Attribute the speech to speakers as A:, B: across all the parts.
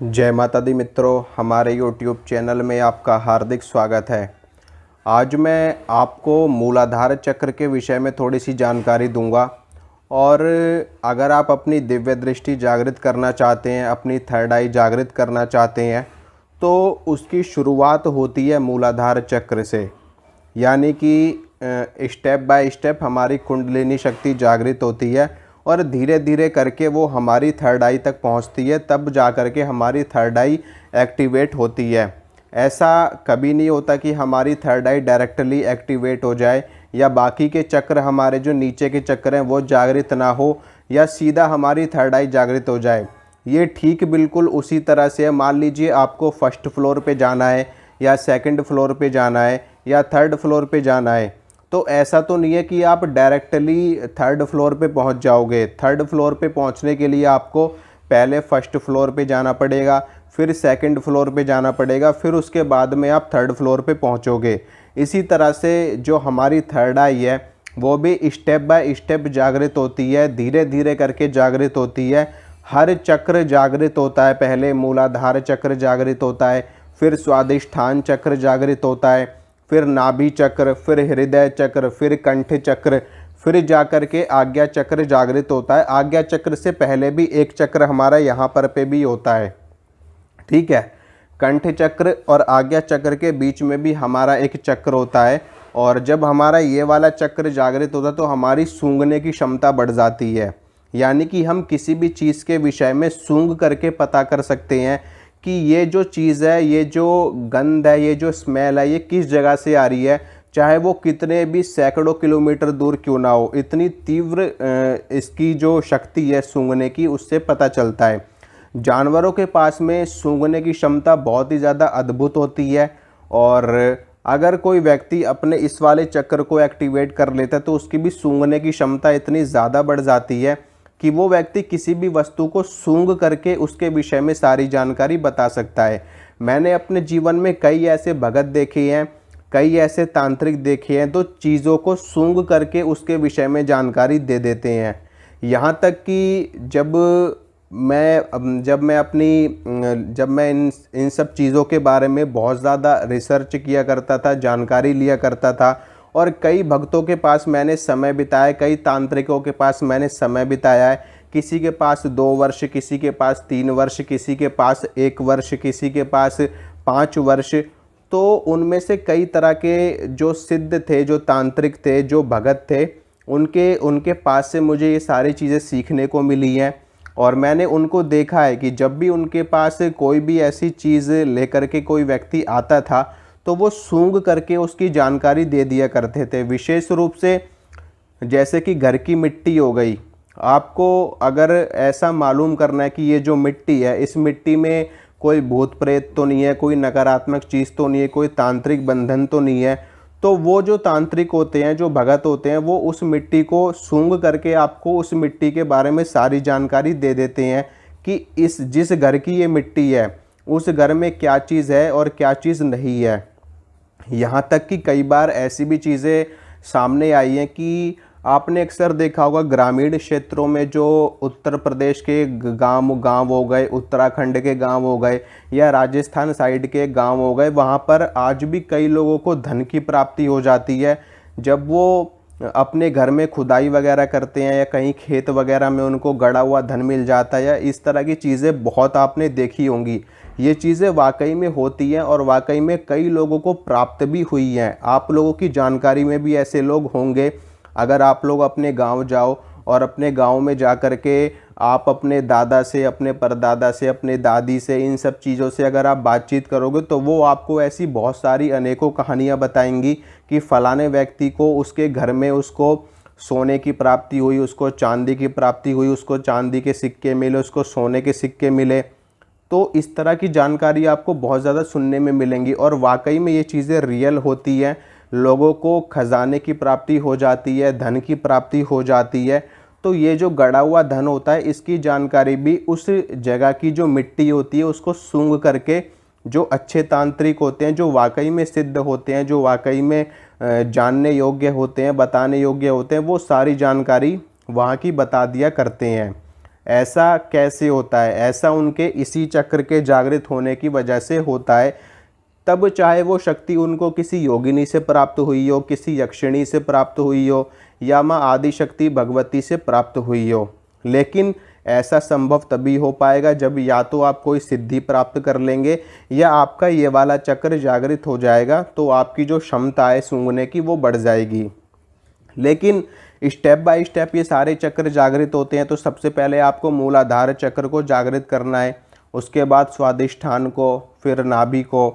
A: जय माता दी मित्रों, हमारे YouTube चैनल में आपका हार्दिक स्वागत है। आज मैं आपको मूलाधार चक्र के विषय में थोड़ी सी जानकारी दूंगा और अगर आप अपनी दिव्य दृष्टि जागृत करना चाहते हैं, अपनी थर्ड आई जागृत करना चाहते हैं, तो उसकी शुरुआत होती है मूलाधार चक्र से। यानी कि स्टेप बाय स्टेप हमारी कुंडलिनी शक्ति जागृत होती है और धीरे धीरे करके वो हमारी थर्ड आई तक पहुंचती है, तब जा कर के हमारी थर्ड आई एक्टिवेट होती है। ऐसा कभी नहीं होता कि हमारी थर्ड आई डायरेक्टली एक्टिवेट हो जाए या बाकी के चक्र, हमारे जो नीचे के चक्र हैं वो जागृत ना हो या सीधा हमारी थर्ड आई जागृत हो जाए। ये ठीक बिल्कुल उसी तरह से है। मान लीजिए आपको फर्स्ट फ्लोर पे जाना है या सेकंड फ्लोर पे जाना है या थर्ड फ्लोर पे जाना है, तो ऐसा तो नहीं है कि आप डायरेक्टली थर्ड फ्लोर पे पहुंच जाओगे। थर्ड फ्लोर पे पहुंचने के लिए आपको पहले फर्स्ट फ्लोर पे जाना पड़ेगा, फिर सेकंड फ्लोर पे जाना पड़ेगा, फिर उसके बाद में आप थर्ड फ्लोर पे पहुंचोगे। इसी तरह से जो हमारी थर्ड आई है वो भी स्टेप बाय स्टेप जागृत होती है, धीरे धीरे करके जागृत होती है। हर चक्र जागृत होता है। पहले मूलाधार चक्र जागृत होता है, फिर स्वादिष्ठान चक्र जागृत होता है, फिर नाभि चक्र, फिर हृदय चक्र, फिर कंठ चक्र, फिर जाकर के आज्ञा चक्र जागृत होता है। आज्ञा चक्र से पहले भी एक चक्र हमारा यहाँ पर पे भी होता है, ठीक है। कंठ चक्र और आज्ञा चक्र के बीच में भी हमारा एक चक्र होता है और जब हमारा ये वाला चक्र जागृत होता है तो हमारी सूंघने की क्षमता बढ़ जाती है। यानी कि हम किसी भी चीज़ के विषय में सूंघ करके पता कर सकते हैं कि ये जो चीज़ है, ये जो गंध है, ये जो स्मेल है, ये किस जगह से आ रही है, चाहे वो कितने भी सैकड़ों किलोमीटर दूर क्यों ना हो। इतनी तीव्र इसकी जो शक्ति है सूंघने की, उससे पता चलता है। जानवरों के पास में सूंघने की क्षमता बहुत ही ज़्यादा अद्भुत होती है और अगर कोई व्यक्ति अपने इस वाले चक्र को एक्टिवेट कर लेता है तो उसकी भी सूंघने की क्षमता इतनी ज़्यादा बढ़ जाती है कि वो व्यक्ति किसी भी वस्तु को सूंघ करके उसके विषय में सारी जानकारी बता सकता है। मैंने अपने जीवन में कई ऐसे भगत देखे हैं, कई ऐसे तांत्रिक देखे हैं, तो चीज़ों को सूंघ करके उसके विषय में जानकारी दे देते हैं। यहाँ तक कि जब मैं इन सब चीज़ों के बारे में बहुत ज़्यादा रिसर्च किया करता था, जानकारी लिया करता था और कई भक्तों के पास मैंने समय बिताया, कई तांत्रिकों के पास मैंने समय बिताया है। किसी के पास 2 वर्ष, किसी के पास 3 वर्ष, किसी के पास 1 वर्ष, किसी के पास 5 वर्ष। तो उनमें से कई तरह के जो सिद्ध थे, जो तांत्रिक थे, जो भगत थे, उनके पास से मुझे ये सारी चीज़ें सीखने को मिली हैं और मैंने उनको देखा है कि जब भी उनके पास कोई भी ऐसी चीज़ लेकर के कोई व्यक्ति आता था तो वो सूंघ करके उसकी जानकारी दे दिया करते थे। विशेष रूप से जैसे कि घर की मिट्टी हो गई, आपको अगर ऐसा मालूम करना है कि ये जो मिट्टी है, इस मिट्टी में कोई भूत प्रेत तो नहीं है, कोई नकारात्मक चीज़ तो नहीं है, कोई तांत्रिक बंधन तो नहीं है, तो वो जो तांत्रिक होते हैं, जो भगत होते हैं, वो उस मिट्टी को सूंघ करके आपको उस मिट्टी के बारे में सारी जानकारी दे देते हैं कि जिस घर की ये मिट्टी है उस घर में क्या चीज़ है और क्या चीज़ नहीं है। यहाँ तक कि कई बार ऐसी भी चीज़ें सामने आई हैं कि आपने अक्सर देखा होगा ग्रामीण क्षेत्रों में, जो उत्तर प्रदेश के गांव हो गए, उत्तराखंड के गांव हो गए या राजस्थान साइड के गांव हो गए, वहाँ पर आज भी कई लोगों को धन की प्राप्ति हो जाती है जब वो अपने घर में खुदाई वगैरह करते हैं या कहीं खेत वगैरह में उनको गड़ा हुआ धन मिल जाता है। या इस तरह की चीज़ें बहुत आपने देखी होंगी। ये चीज़ें वाकई में होती हैं और वाकई में कई लोगों को प्राप्त भी हुई हैं। आप लोगों की जानकारी में भी ऐसे लोग होंगे। अगर आप लोग अपने गांव जाओ और अपने गांव में जा कर के आप अपने दादा से, अपने परदादा से, अपने दादी से, इन सब चीज़ों से अगर आप बातचीत करोगे तो वो आपको ऐसी बहुत सारी अनेकों कहानियाँ बताएंगी कि फ़लाने व्यक्ति को उसके घर में उसको सोने की प्राप्ति हुई, उसको चांदी की प्राप्ति हुई, उसको चांदी के सिक्के मिले, उसको सोने के सिक्के मिले। तो इस तरह की जानकारी आपको बहुत ज़्यादा सुनने में मिलेंगी और वाकई में ये चीज़ें रियल होती हैं। लोगों को खजाने की प्राप्ति हो जाती है, धन की प्राप्ति हो जाती है। तो ये जो गड़ा हुआ धन होता है, इसकी जानकारी भी उस जगह की जो मिट्टी होती है उसको सूंघ करके जो अच्छे तांत्रिक होते हैं, जो वाकई में सिद्ध होते हैं, जो वाकई में जानने योग्य होते हैं, बताने योग्य होते हैं, वो सारी जानकारी वहाँ की बता दिया करते हैं। ऐसा कैसे होता है? ऐसा उनके इसी चक्र के जागृत होने की वजह से होता है। तब चाहे वो शक्ति उनको किसी योगिनी से प्राप्त हुई हो, किसी यक्षिणी से प्राप्त हुई हो, या माँ आदि शक्ति भगवती से प्राप्त हुई हो, लेकिन ऐसा संभव तभी हो पाएगा जब या तो आप कोई सिद्धि प्राप्त कर लेंगे या आपका ये वाला चक्र जागृत हो जाएगा, तो आपकी जो क्षमता है सूंघने की वो बढ़ जाएगी। लेकिन स्टेप बाय स्टेप ये सारे चक्र जागृत होते हैं। तो सबसे पहले आपको मूलाधार चक्र को जागृत करना है, उसके बाद स्वादिष्ठान को, फिर नाभि को।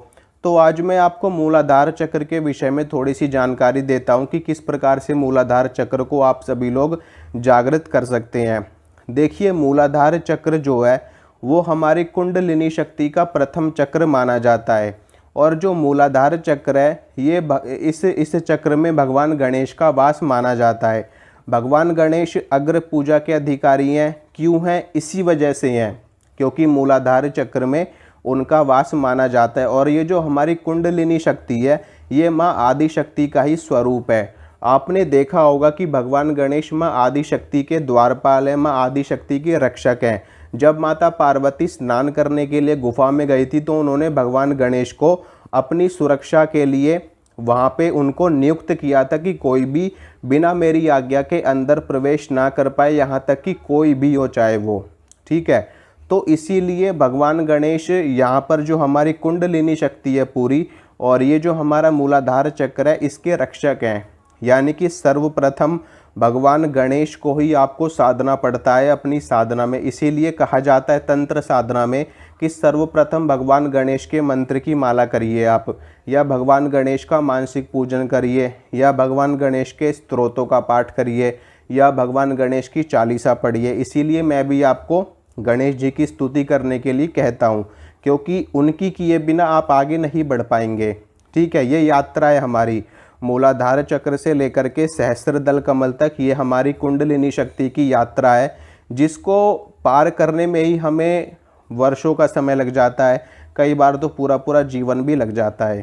A: तो आज मैं आपको मूलाधार चक्र के विषय में थोड़ी सी जानकारी देता हूँ कि किस प्रकार से मूलाधार चक्र को आप सभी लोग जागृत कर सकते हैं। देखिए, मूलाधार चक्र जो है वो हमारी कुंडलिनी शक्ति का प्रथम चक्र माना जाता है। और जो मूलाधार चक्र है ये इस चक्र में भगवान गणेश का वास माना जाता है। भगवान गणेश अग्र पूजा के अधिकारी हैं। क्यों हैं? इसी वजह से हैं क्योंकि मूलाधार चक्र में उनका वास माना जाता है। और ये जो हमारी कुंडलिनी शक्ति है ये माँ आदि शक्ति का ही स्वरूप है। आपने देखा होगा कि भगवान गणेश माँ आदि शक्ति के द्वारपाल हैं, माँ आदि शक्ति के रक्षक हैं। जब माता पार्वती स्नान करने के लिए गुफा में गई थी तो उन्होंने भगवान गणेश को अपनी सुरक्षा के लिए वहाँ पे उनको नियुक्त किया था कि कोई भी बिना मेरी आज्ञा के अंदर प्रवेश ना कर पाए, यहाँ तक कि कोई भी हो चाहे वो। ठीक है, तो इसीलिए भगवान गणेश यहाँ पर जो हमारी कुंडलिनी शक्ति है पूरी और ये जो हमारा मूलाधार चक्र है इसके रक्षक हैं। यानी कि सर्वप्रथम भगवान गणेश को ही आपको साधना पड़ता है अपनी साधना में। इसीलिए कहा जाता है तंत्र साधना में कि सर्वप्रथम भगवान गणेश के मंत्र की माला करिए आप, या भगवान गणेश का मानसिक पूजन करिए, या भगवान गणेश के स्तोत्रों का पाठ करिए, या भगवान गणेश की चालीसा पढ़िए। इसीलिए मैं भी आपको गणेश जी की स्तुति करने के लिए कहता हूँ, क्योंकि उनकी किए बिना आप आगे नहीं बढ़ पाएंगे। ठीक है, ये यात्रा है हमारी मूलाधार चक्र से लेकर के सहस्त्रदल कमल तक। ये हमारी कुंडलिनी शक्ति की यात्रा है जिसको पार करने में ही हमें वर्षों का समय लग जाता है, कई बार तो पूरा पूरा जीवन भी लग जाता है।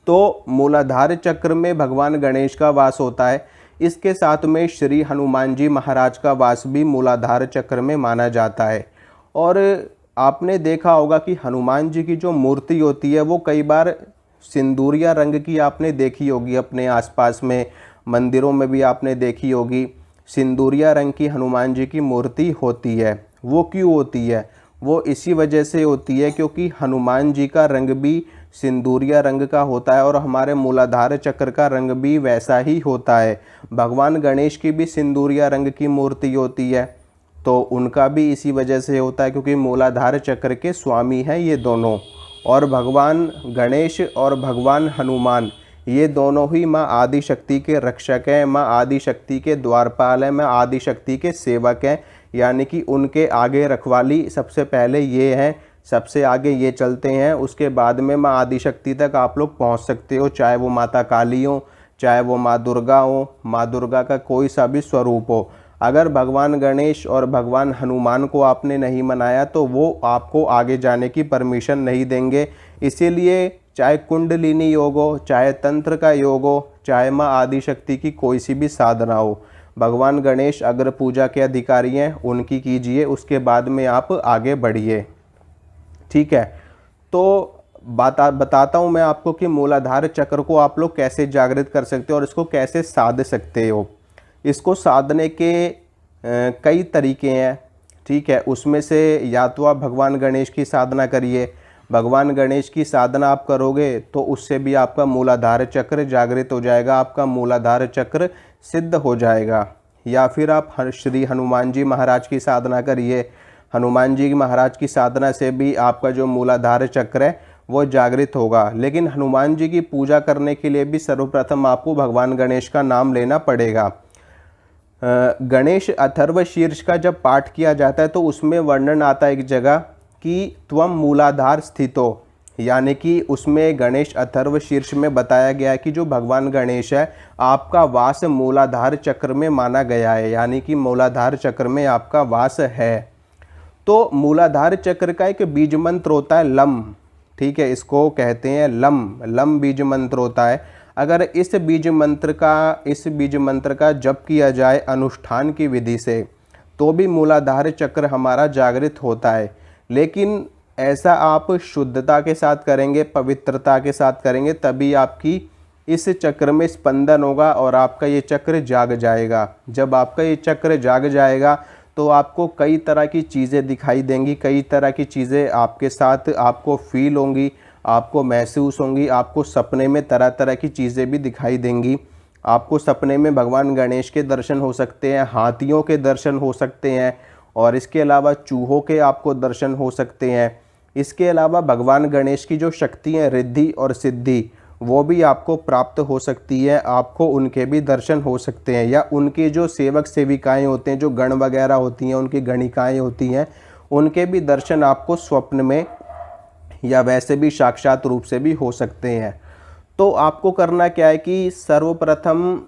A: तो मूलाधार चक्र में भगवान गणेश का वास होता है। इसके साथ में श्री हनुमान जी महाराज का वास भी मूलाधार चक्र में माना जाता है। और आपने देखा होगा कि हनुमान जी की जो मूर्ति होती है वो कई बार सिंदूरिया रंग की आपने देखी होगी, अपने आसपास में मंदिरों में भी आपने देखी होगी। सिंदूरिया रंग की हनुमान जी की मूर्ति होती है। वो क्यों होती है? वो इसी वजह से होती है क्योंकि हनुमान जी का रंग भी सिंदूरिया रंग का होता है और हमारे मूलाधार चक्र का रंग भी वैसा ही होता है। भगवान गणेश की भी सिंदूरिया रंग की मूर्ति होती है, तो उनका भी इसी वजह से होता है क्योंकि मूलाधार चक्र के स्वामी हैं ये दोनों। और भगवान गणेश और भगवान हनुमान ये दोनों ही माँ आदि शक्ति के रक्षक हैं, माँ आदि शक्ति के द्वारपाल हैं, माँ आदि शक्ति के सेवक हैं। यानी कि उनके आगे रखवाली सबसे पहले ये हैं, सबसे आगे ये चलते हैं, उसके बाद में माँ आदि शक्ति तक आप लोग पहुँच सकते हो, चाहे वो माता काली हो, चाहे वो माँ दुर्गा हो, माँ दुर्गा का कोई सा भी स्वरूप हो। अगर भगवान गणेश और भगवान हनुमान को आपने नहीं मनाया तो वो आपको आगे जाने की परमिशन नहीं देंगे। इसीलिए चाहे कुंडलिनी योग हो, चाहे तंत्र का योग हो, चाहे माँ आदि शक्ति की कोई सी भी साधना हो, भगवान गणेश अग्र पूजा के अधिकारी हैं, उनकी कीजिए, उसके बाद में आप आगे बढ़िए। ठीक है, तो बताता हूँ मैं आपको कि मूलाधार चक्र को आप लोग कैसे जागृत कर सकते हो और इसको कैसे साध सकते हो। इसको साधने के कई तरीके हैं। ठीक है, उसमें से या तो आप भगवान गणेश की साधना करिए। भगवान गणेश की साधना आप करोगे तो उससे भी आपका मूलाधार चक्र जागृत हो जाएगा, आपका मूलाधार चक्र सिद्ध हो जाएगा। या फिर आप श्री हनुमान जी महाराज की साधना करिए। हनुमान जी महाराज की साधना से भी आपका जो मूलाधार चक्र है वो जागृत होगा। लेकिन हनुमान जी की पूजा करने के लिए भी सर्वप्रथम आपको भगवान गणेश का नाम लेना पड़ेगा। गणेश अथर्व शीर्ष का जब पाठ किया जाता है तो उसमें वर्णन आता है एक जगह कि त्वम मूलाधार स्थितो, यानी कि उसमें गणेश अथर्व शीर्ष में बताया गया है कि जो भगवान गणेश है आपका वास मूलाधार चक्र में माना गया है, यानी कि मूलाधार चक्र में आपका वास है। तो मूलाधार चक्र का एक बीज मंत्र होता है लम। ठीक है, इसको कहते हैं लम बीज मंत्र होता है। अगर इस बीज मंत्र का जप किया जाए अनुष्ठान की विधि से तो भी मूलाधार चक्र हमारा जागृत होता है। लेकिन ऐसा आप शुद्धता के साथ करेंगे, पवित्रता के साथ करेंगे, तभी आपकी इस चक्र में स्पंदन होगा और आपका ये चक्र जाग जाएगा। जब आपका ये चक्र जाग जाएगा तो आपको कई तरह की चीज़ें दिखाई देंगी, कई तरह की चीज़ें आपके साथ आपको फील होंगी, आपको महसूस होंगी। आपको सपने में तरह तरह की चीज़ें भी दिखाई देंगी। आपको सपने में भगवान गणेश के दर्शन हो सकते हैं, हाथियों के दर्शन हो सकते हैं, और इसके अलावा चूहों के आपको दर्शन हो सकते हैं। इसके अलावा भगवान गणेश की जो शक्ति है, रिद्धि और सिद्धि, वो भी आपको प्राप्त हो सकती है। आपको उनके भी दर्शन हो सकते हैं, या उनके जो सेवक सेविकाएं होते हैं, जो गण वगैरह होती हैं, उनकी गणिकाएं होती हैं, उनके भी दर्शन आपको स्वप्न में या वैसे भी साक्षात रूप से भी हो सकते हैं। तो आपको करना क्या है कि सर्वप्रथम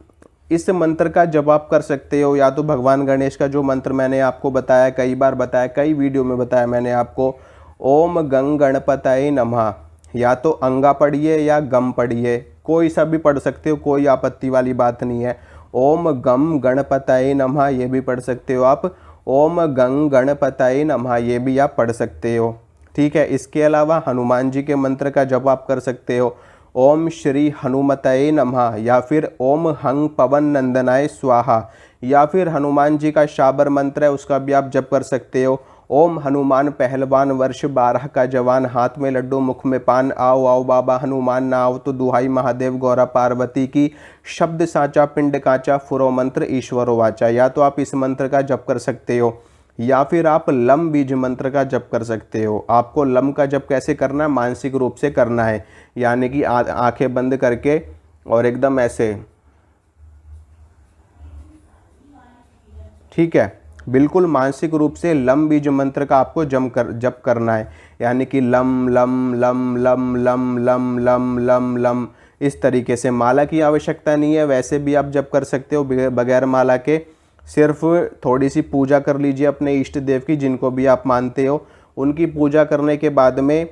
A: इस मंत्र का जप कर सकते हो। या तो भगवान गणेश का जो मंत्र मैंने आपको बताया, कई बार बताया, कई वीडियो में बताया मैंने आपको, ओम गंग गणपतये नमः, या तो अंगा पढ़िए या गम पढ़िए, कोई सा भी पढ़ सकते हो, कोई आपत्ति वाली बात नहीं है। ओम गम गणपतये नमः ये भी पढ़ सकते हो आप, ओम गंग गणपतये नमः ये भी आप पढ़ सकते हो। ठीक है। इसके अलावा हनुमान जी के मंत्र का जप आप कर सकते हो, ओम श्री हनुमतये नमः, या फिर ओम हंग पवन नंदनाय स्वाहा, या फिर हनुमान जी का शाबर मंत्र है उसका भी आप जप कर सकते हो, ओम हनुमान पहलवान वर्ष 12 का जवान, हाथ में लड्डू मुख में पान, आओ आओ बाबा हनुमान ना आओ तो दुहाई महादेव गौरा पार्वती की, शब्द साचा पिंड काचा फुरो मंत्र ईश्वरो वाचा। या तो आप इस मंत्र का जप कर सकते हो, या फिर आप लम बीज मंत्र का जप कर सकते हो। आपको लम का जप कैसे करना है, मानसिक रूप से करना है, यानी कि आंखें बंद करके और एकदम ऐसे, ठीक है, बिल्कुल मानसिक रूप से लम बीज मंत्र का आपको जप करना है, यानी कि lump lump lump lump lump lump lump lump lump, इस तरीके से। माला की आवश्यकता नहीं है, वैसे भी आप जप कर सकते हो बगैर माला के। सिर्फ थोड़ी सी पूजा कर लीजिए अपने इष्ट देव की, जिनको भी आप मानते हो। उनकी पूजा करने के बाद में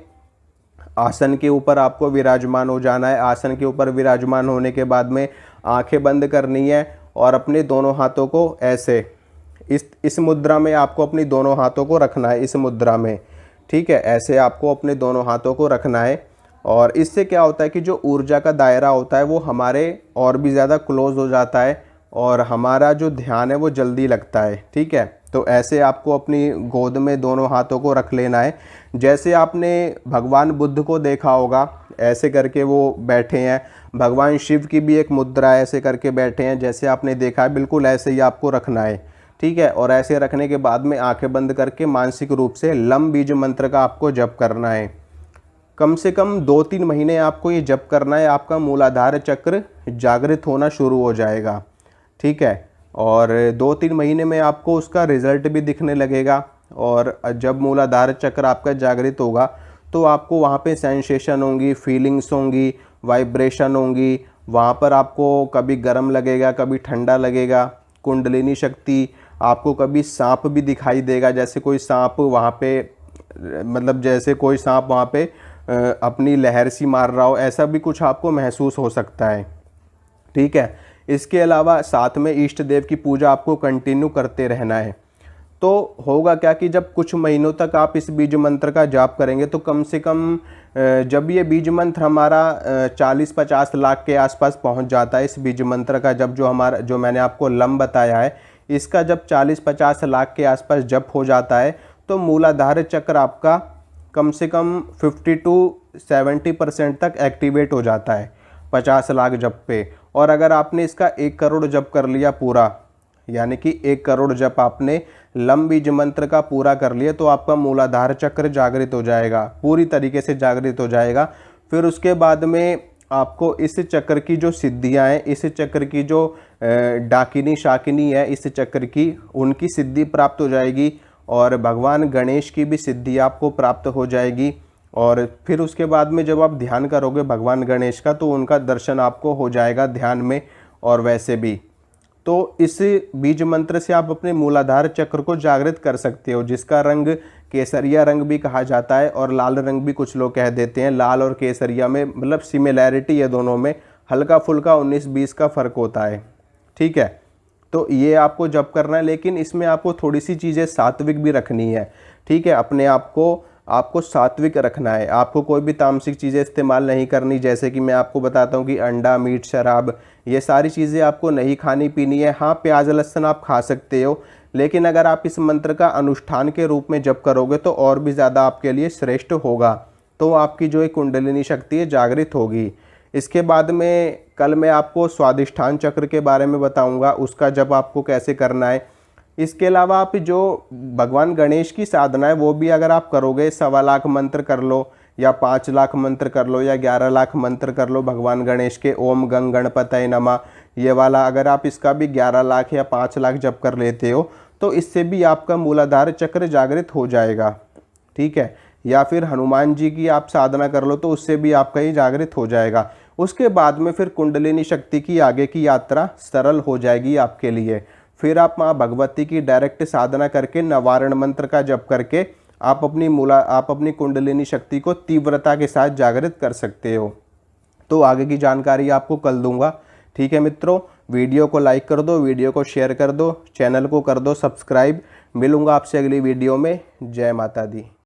A: आसन के ऊपर आपको विराजमान हो जाना है। आसन के ऊपर विराजमान होने के बाद में आंखें बंद करनी है और अपने दोनों हाथों को ऐसे इस मुद्रा में आपको अपनी दोनों हाथों को रखना है, इस मुद्रा में। ठीक है, ऐसे आपको अपने दोनों हाथों को रखना है। और इससे क्या होता है कि जो ऊर्जा का दायरा होता है वो हमारे और भी ज़्यादा क्लोज हो जाता है और हमारा जो ध्यान है वो जल्दी लगता है। ठीक है, तो ऐसे आपको अपनी गोद में दोनों हाथों को रख लेना है। जैसे आपने भगवान बुद्ध को देखा होगा, ऐसे करके वो बैठे हैं। भगवान शिव की भी एक मुद्रा ऐसे करके बैठे हैं, जैसे आपने देखा है, बिल्कुल ऐसे ही आपको रखना है। ठीक है, और ऐसे रखने के बाद में आंखें बंद करके मानसिक रूप से लम बीज मंत्र का आपको जप करना है। कम से कम 2-3 महीने आपको ये जप करना है, आपका मूलाधार चक्र जागृत होना शुरू हो जाएगा। ठीक है, और 2-3 महीने में आपको उसका रिजल्ट भी दिखने लगेगा। और जब मूलाधार चक्र आपका जागृत होगा तो आपको वहाँ पे सेंसेशन होंगी, फीलिंग्स होंगी, वाइब्रेशन होंगी। वहाँ पर आपको कभी गर्म लगेगा, कभी ठंडा लगेगा। कुंडलिनी शक्ति, आपको कभी सांप भी दिखाई देगा, जैसे कोई सांप वहाँ पे, मतलब जैसे कोई सांप वहाँ पे अपनी लहर सी मार रहा हो, ऐसा भी कुछ आपको महसूस हो सकता है। ठीक है, इसके अलावा साथ में इष्ट देव की पूजा आपको कंटिन्यू करते रहना है। तो होगा क्या कि जब कुछ महीनों तक आप इस बीज मंत्र का जाप करेंगे तो कम से कम जब ये बीज मंत्र हमारा 40-50 लाख के आसपास पहुंच जाता है, इस बीज मंत्र का जब जो मैंने आपको लम बताया है, इसका जब 40-50 लाख के आसपास जप हो जाता है तो मूलाधार चक्र आपका कम से कम 50-70% तक एक्टिवेट हो जाता है 50 लाख जप पे। और अगर आपने इसका 1 करोड़ जप कर लिया पूरा, यानी कि 1 करोड़ जप आपने लम बीज मंत्र का पूरा कर लिया, तो आपका मूलाधार चक्र जागृत हो जाएगा, पूरी तरीके से जागृत हो जाएगा। फिर उसके बाद में आपको इस चक्र की जो सिद्धियां हैं, इस चक्र की जो डाकिनी शाकिनी है, इस चक्र की, उनकी सिद्धि प्राप्त हो जाएगी और भगवान गणेश की भी सिद्धि आपको प्राप्त हो जाएगी। और फिर उसके बाद में जब आप ध्यान करोगे भगवान गणेश का, तो उनका दर्शन आपको हो जाएगा ध्यान में और वैसे भी। तो इस बीज मंत्र से आप अपने मूलाधार चक्र को जागृत कर सकते हो, जिसका रंग केसरिया रंग भी कहा जाता है और लाल रंग भी कुछ लोग कह देते हैं। लाल और केसरिया में मतलब सिमिलैरिटी है दोनों में, हल्का फुल्का 19-20 का फ़र्क होता है। ठीक है, तो ये आपको जप करना है, लेकिन इसमें आपको थोड़ी सी चीज़ें सात्विक भी रखनी है। ठीक है, अपने आप को आपको सात्विक रखना है। आपको कोई भी तामसिक चीज़ें इस्तेमाल नहीं करनी, जैसे कि मैं आपको बताता हूँ कि अंडा, मीट, शराब, ये सारी चीज़ें आपको नहीं खानी पीनी है। हाँ, प्याज लहसुन आप खा सकते हो, लेकिन अगर आप इस मंत्र का अनुष्ठान के रूप में जप करोगे तो और भी ज़्यादा आपके लिए श्रेष्ठ होगा। तो आपकी जो एक कुंडलिनी शक्ति है जागृत होगी। इसके बाद में कल मैं आपको स्वादिष्ठान चक्र के बारे में बताऊंगा, उसका जप आपको कैसे करना है। इसके अलावा आप जो भगवान गणेश की साधना है वो भी अगर आप करोगे, 1.25 लाख मंत्र कर लो या 5 लाख मंत्र कर लो या 11 लाख मंत्र कर लो भगवान गणेश के, ओम गंग गणपतये नमः, ये वाला अगर आप इसका भी 11 लाख या 5 लाख जप कर लेते हो तो इससे भी आपका मूलाधार चक्र जागृत हो जाएगा। ठीक है, या फिर हनुमान जी की आप साधना कर लो तो उससे भी आपका ये जागृत हो जाएगा। उसके बाद में फिर कुंडलिनी शक्ति की आगे की यात्रा सरल हो जाएगी आपके लिए। फिर आप माँ भगवती की डायरेक्ट साधना करके निवारण मंत्र का जप करके आप अपनी कुंडलिनी शक्ति को तीव्रता के साथ जागृत कर सकते हो। तो आगे की जानकारी आपको कल दूंगा। ठीक है मित्रों, वीडियो को लाइक कर दो, वीडियो को शेयर कर दो, चैनल को कर दो सब्सक्राइब। मिलूंगा आपसे अगली वीडियो में। जय माता दी।